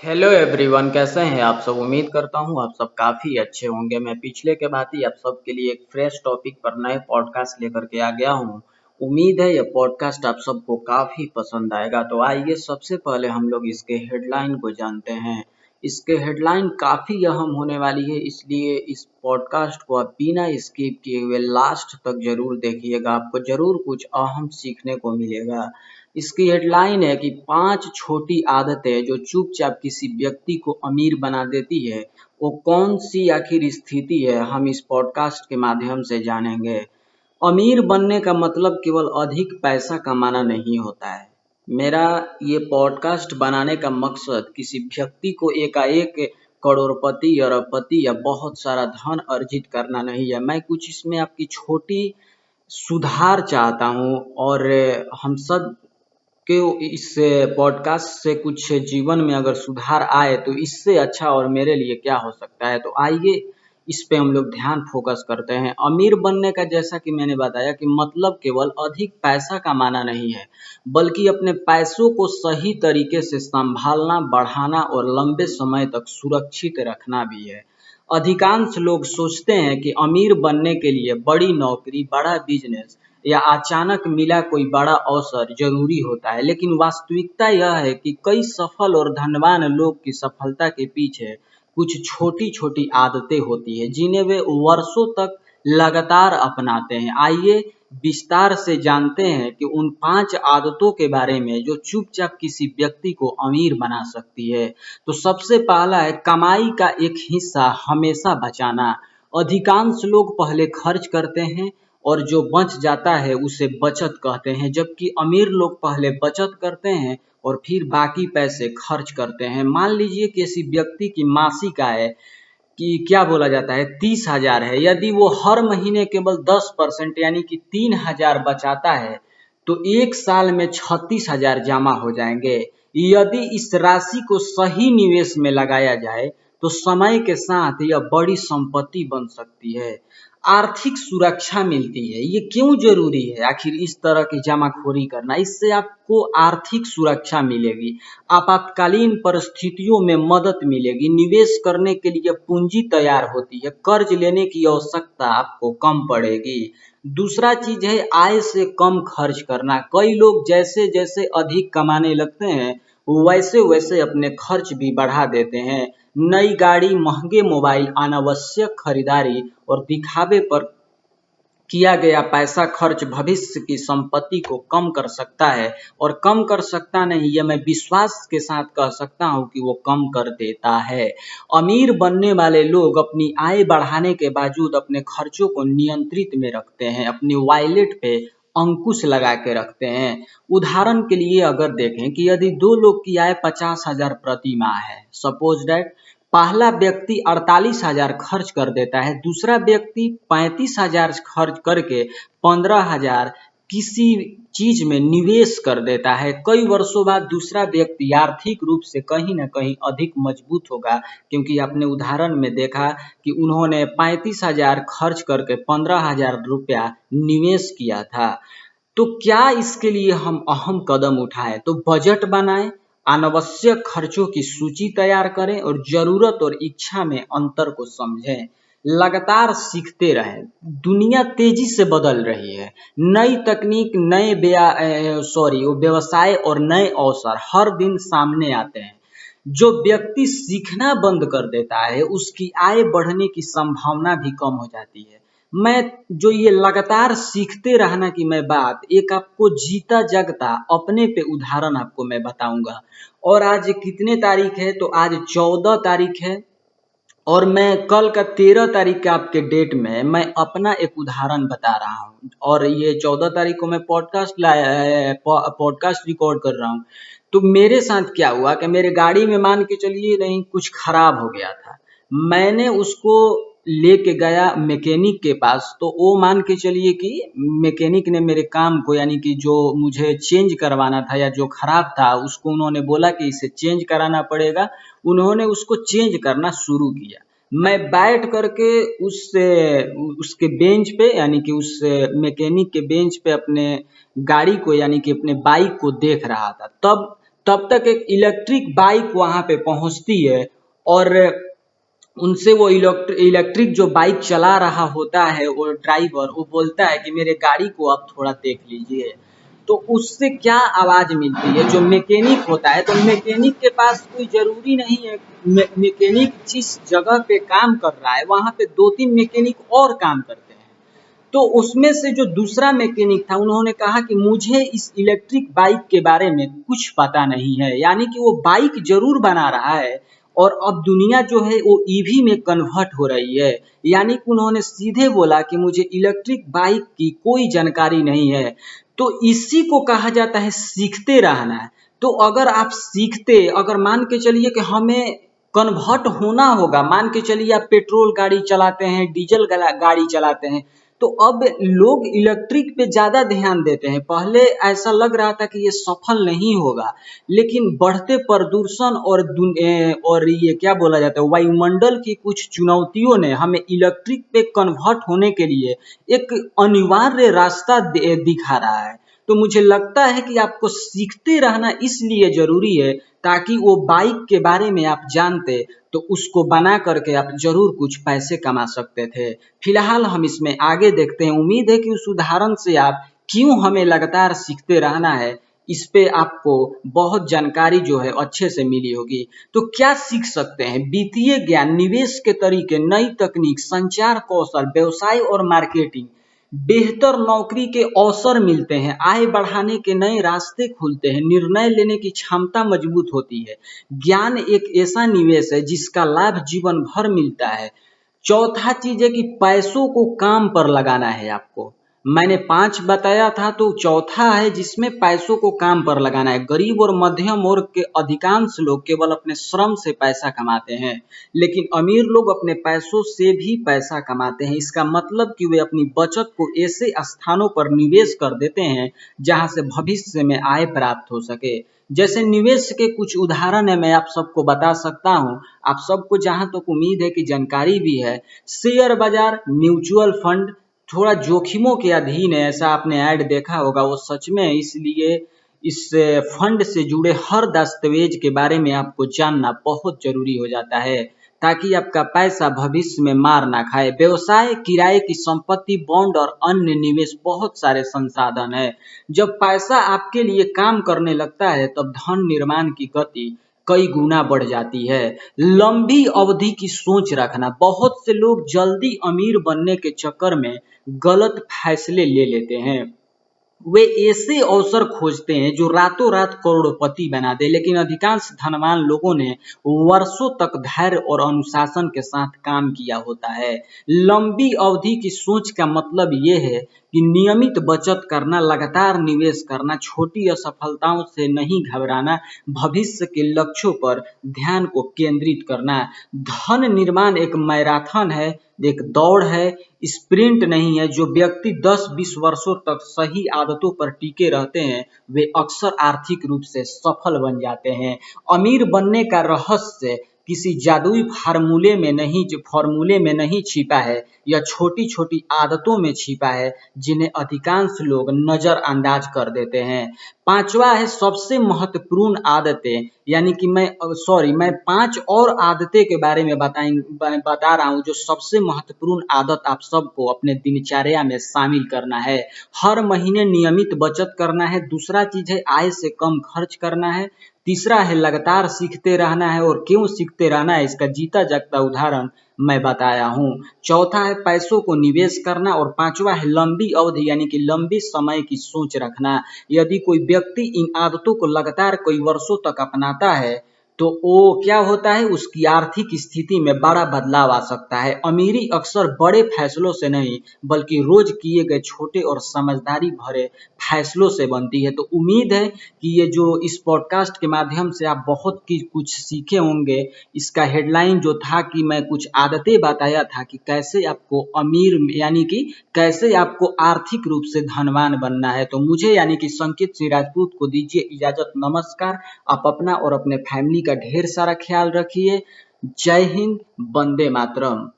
Hello everyone, कैसे हैं आप सब। उम्मीद करता हूं आप सब काफ़ी अच्छे होंगे। मैं पिछले के भांति आप सबके लिए एक फ्रेश टॉपिक पर नए पॉडकास्ट लेकर के आ गया हूं। उम्मीद है यह पॉडकास्ट आप सबको काफ़ी पसंद आएगा। तो आइए सबसे पहले हम लोग इसके हेडलाइन को जानते हैं। इसके हेडलाइन काफ़ी अहम होने वाली है, इसलिए इस पॉडकास्ट को आप बिना स्किप किए हुए लास्ट तक ज़रूर देखिएगा। आपको ज़रूर कुछ अहम सीखने को मिलेगा। इसकी हेडलाइन है कि 5 छोटी आदतें जो चुपचाप किसी व्यक्ति को अमीर बना देती है। वो कौन सी आखिर स्थिति है, हम इस पॉडकास्ट के माध्यम से जानेंगे। अमीर बनने का मतलब केवल अधिक पैसा कमाना नहीं होता है। मेरा ये पॉडकास्ट बनाने का मकसद किसी व्यक्ति को एकाएक करोड़पति, अरबपति या बहुत सारा धन अर्जित करना नहीं है। मैं कुछ इसमें आपकी छोटी सुधार चाहता हूँ, और हम सब कि इस पॉडकास्ट से कुछ जीवन में अगर सुधार आए तो इससे अच्छा और मेरे लिए क्या हो सकता है। तो आइए इस पे हम लोग ध्यान फोकस करते हैं। अमीर बनने का, जैसा कि मैंने बताया, कि मतलब केवल अधिक पैसा कमाना नहीं है, बल्कि अपने पैसों को सही तरीके से संभालना, बढ़ाना और लंबे समय तक सुरक्षित रखना भी है। अधिकांश लोग सोचते हैं कि अमीर बनने के लिए बड़ी नौकरी, बड़ा बिजनेस या अचानक मिला कोई बड़ा अवसर जरूरी होता है, लेकिन वास्तविकता यह है कि कई सफल और धनवान लोग की सफलता के पीछे कुछ छोटी छोटी आदतें होती है, जिन्हें वे वर्षों तक लगातार अपनाते हैं। आइए विस्तार से जानते हैं कि उन 5 आदतों के बारे में जो चुपचाप किसी व्यक्ति को अमीर बना सकती है। तो सबसे पहला है कमाई का एक हिस्सा हमेशा बचाना। अधिकांश लोग पहले खर्च करते हैं और जो बच जाता है उसे बचत कहते हैं, जबकि अमीर लोग पहले बचत करते हैं और फिर बाकी पैसे खर्च करते हैं। मान लीजिए किसी व्यक्ति की मासिक आय कि क्या बोला जाता है 30,000 है। यदि वो हर महीने केवल 10% यानी कि 3,000 बचाता है तो एक साल में 36,000 जमा हो जाएंगे। यदि इस राशि को सही निवेश में लगाया जाए तो समय के साथ यह बड़ी संपत्ति बन सकती है। आर्थिक सुरक्षा मिलती है। ये क्यों जरूरी है आखिर इस तरह की जमाखोरी करना? इससे आपको आर्थिक सुरक्षा मिलेगी, आपातकालीन परिस्थितियों में मदद मिलेगी, निवेश करने के लिए पूंजी तैयार होती है, कर्ज लेने की आवश्यकता आपको कम पड़ेगी। दूसरा चीज है आय से कम खर्च करना। कई लोग जैसे जैसे अधिक कमाने लगते हैं वैसे वैसे अपने खर्च भी बढ़ा देते हैं। नई गाड़ी, महंगे मोबाइल, अनावश्यक खरीदारी और दिखावे पर किया गया पैसा खर्च भविष्य की संपत्ति को कम कर सकता है। और कम कर सकता नहीं, यह मैं विश्वास के साथ कह सकता हूँ कि वो कम कर देता है। अमीर बनने वाले लोग अपनी आय बढ़ाने के बावजूद अपने खर्चों को नियंत्रित में रखते हैं, अपनी वॉलेट पे अंकुश लगा के रखते हैं। उदाहरण के लिए अगर देखें कि यदि 2 लोग की आय 50,000 प्रति माह है, सपोज डैट, पहला व्यक्ति 48,000 खर्च कर देता है, दूसरा व्यक्ति 35,000 खर्च करके 15,000 किसी चीज में निवेश कर देता है। कई वर्षों बाद दूसरा व्यक्ति आर्थिक रूप से कहीं ना कहीं अधिक मजबूत होगा, क्योंकि आपने उदाहरण में देखा कि उन्होंने 35,000 खर्च करके 15,000 रुपया निवेश किया था। तो क्या इसके लिए हम अहम कदम उठाएं? तो बजट बनाएं, अनावश्यक खर्चों की सूची तैयार करें और जरूरत और इच्छा में अंतर को समझें। लगातार सीखते रहें। दुनिया तेजी से बदल रही है। नई तकनीक, नए व्यवसाय और नए अवसर हर दिन सामने आते हैं। जो व्यक्ति सीखना बंद कर देता है उसकी आय बढ़ने की संभावना भी कम हो जाती है। मैं जो ये लगातार सीखते रहना की मैं बात, एक आपको जीता जागता अपने पे उदाहरण आपको मैं बताऊंगा। और आज कितने तारीख है? तो आज 14 तारीख है, और मैं कल का 13 तारीख के आपके डेट में मैं अपना एक उदाहरण बता रहा हूँ। और ये 14 तारीख को मैं पॉडकास्ट रिकॉर्ड कर रहा हूँ। तो मेरे साथ क्या हुआ कि मेरे गाड़ी में, मान के चलिए, नहीं कुछ खराब हो गया था। मैंने उसको लेके गया मैकेनिक के पास, तो वो मान के चलिए कि मैकेनिक ने मेरे काम को, यानी कि जो मुझे चेंज करवाना था या जो खराब था उसको उन्होंने बोला कि इसे चेंज कराना पड़ेगा। उन्होंने उसको चेंज करना शुरू किया। मैं बैठ करके उसके बेंच पे, यानी कि उस मैकेनिक के बेंच पे अपने गाड़ी को, यानी कि अपने बाइक को देख रहा था। तब तब तक एक इलेक्ट्रिक बाइक वहां पे पहुंचती है और उनसे वो इलेक्ट्रिक जो बाइक चला रहा होता है वो ड्राइवर वो बोलता है कि मेरे गाड़ी को आप थोड़ा देख लीजिए। तो उससे क्या आवाज मिलती है, जो मैकेनिक होता है तो मैकेनिक के पास कोई जरूरी नहीं है। मैकेनिक जिस जगह पे काम कर रहा है वहां पे दो तीन मैकेनिक और काम करते हैं। तो उसमें से जो दूसरा मैकेनिक था उन्होंने कहा कि मुझे इस इलेक्ट्रिक बाइक के बारे में कुछ पता नहीं है, यानी कि वो बाइक जरूर बना रहा है और अब दुनिया जो है वो ईवी में कन्वर्ट हो रही है। यानी कि उन्होंने सीधे बोला कि मुझे इलेक्ट्रिक बाइक की कोई जानकारी नहीं है। तो इसी को कहा जाता है सीखते रहना। तो अगर आप सीखते, अगर मान के चलिए कि हमें कन्वर्ट होना होगा, मान के चलिए आप पेट्रोल गाड़ी चलाते हैं, डीजल गाड़ी चलाते हैं, तो अब लोग इलेक्ट्रिक पे ज़्यादा ध्यान देते हैं। पहले ऐसा लग रहा था कि ये सफल नहीं होगा, लेकिन बढ़ते प्रदूषण और ये क्या बोला जाता है, वायुमंडल की कुछ चुनौतियों ने हमें इलेक्ट्रिक पे कन्वर्ट होने के लिए एक अनिवार्य रास्ता दिखा रहा है। तो मुझे लगता है कि आपको सीखते रहना इसलिए ज़रूरी है ताकि वो बाइक के बारे में आप जानते तो उसको बना करके आप ज़रूर कुछ पैसे कमा सकते थे। फिलहाल हम इसमें आगे देखते हैं। उम्मीद है कि उस उदाहरण से आप क्यों हमें लगातार सीखते रहना है, इस पे आपको बहुत जानकारी जो है अच्छे से मिली होगी। तो क्या सीख सकते हैं? वित्तीय ज्ञान, निवेश के तरीके, नई तकनीक, संचार कौशल, व्यवसाय और मार्केटिंग, बेहतर नौकरी के अवसर मिलते हैं, आय बढ़ाने के नए रास्ते खुलते हैं, निर्णय लेने की क्षमता मजबूत होती है। ज्ञान एक ऐसा निवेश है जिसका लाभ जीवन भर मिलता है। चौथा चीज है कि पैसों को काम पर लगाना है आपको। मैंने 5 बताया था, तो चौथा है जिसमें पैसों को काम पर लगाना है। गरीब और मध्यम वर्ग के अधिकांश लोग केवल अपने श्रम से पैसा कमाते हैं, लेकिन अमीर लोग अपने पैसों से भी पैसा कमाते हैं। इसका मतलब कि वे अपनी बचत को ऐसे स्थानों पर निवेश कर देते हैं जहां से भविष्य में आय प्राप्त हो सके। जैसे निवेश के कुछ उदाहरण है, मैं आप सबको बता सकता हूँ। आप सबको जहां तक उम्मीद है कि जानकारी भी है, शेयर बाजार, म्यूचुअल फंड थोड़ा जोखिमों के अधीन है, ऐसा आपने ऐड देखा होगा, वो सच में है। इसलिए इस फंड से जुड़े हर दस्तावेज के बारे में आपको जानना बहुत जरूरी हो जाता है ताकि आपका पैसा भविष्य में मार ना खाए। व्यवसाय, किराए की संपत्ति, बॉन्ड और अन्य निवेश, बहुत सारे संसाधन है। जब पैसा आपके लिए काम करने लगता है तब धन निर्माण की गति कई गुना बढ़ जाती है। लंबी अवधि की सोच रखना, बहुत से लोग जल्दी अमीर बनने के चक्कर में गलत फैसले ले लेते हैं। वे ऐसे अवसर खोजते हैं जो रातों रात करोड़पति बना दे, लेकिन अधिकांश धनवान लोगों ने वर्षों तक धैर्य और अनुशासन के साथ काम किया होता है। लंबी अवधि की सोच का मतलब ये है कि नियमित बचत करना, लगातार निवेश करना, छोटी असफलताओं से नहीं घबराना, भविष्य के लक्ष्यों पर ध्यान को केंद्रित करना। धन निर्माण एक मैराथन है, एक दौड़ है, स्प्रिंट नहीं है। जो व्यक्ति 10-20 वर्षों तक सही आदतों पर टिके रहते हैं वे अक्सर आर्थिक रूप से सफल बन जाते हैं। अमीर बनने का रहस्य किसी जादुई फॉर्मूले में नहीं छिपा है, यह छोटी छोटी आदतों में छिपा है जिन्हें अधिकांश लोग नजरअंदाज कर देते हैं। पांचवा है सबसे महत्वपूर्ण आदतें, यानी कि मैं 5 और आदतें के बारे में बता रहा हूँ जो सबसे महत्वपूर्ण आदत आप सबको अपने दिनचर्या में शामिल करना है। हर महीने नियमित बचत करना है। दूसरा चीज है आय से कम खर्च करना है। तीसरा है लगातार सीखते रहना है, और क्यों सीखते रहना है इसका जीता जागता उदाहरण मैं बताया हूँ। चौथा है पैसों को निवेश करना, और पांचवा है लंबी अवधि यानी कि लंबी समय की सोच रखना। यदि कोई व्यक्ति इन आदतों को लगातार कई वर्षों तक अपनाता है तो वो क्या होता है, उसकी आर्थिक स्थिति में बड़ा बदलाव आ सकता है। अमीरी अक्सर बड़े फैसलों से नहीं बल्कि रोज किए गए छोटे और समझदारी भरे फैसलों से बनती है। तो उम्मीद है कि ये जो इस पॉडकास्ट के माध्यम से आप बहुत कुछ सीखे होंगे। इसका हेडलाइन जो था कि मैं कुछ आदतें बताया था कि कैसे आपको अमीर यानी कि कैसे आपको आर्थिक रूप से धनवान बनना है। तो मुझे यानी कि संकित सिंह राजपूत को दीजिए इजाजत। नमस्कार। आप अपना और अपने फैमिली का ढेर सारा ख्याल रखिए। जय हिंद, वंदे मातरम।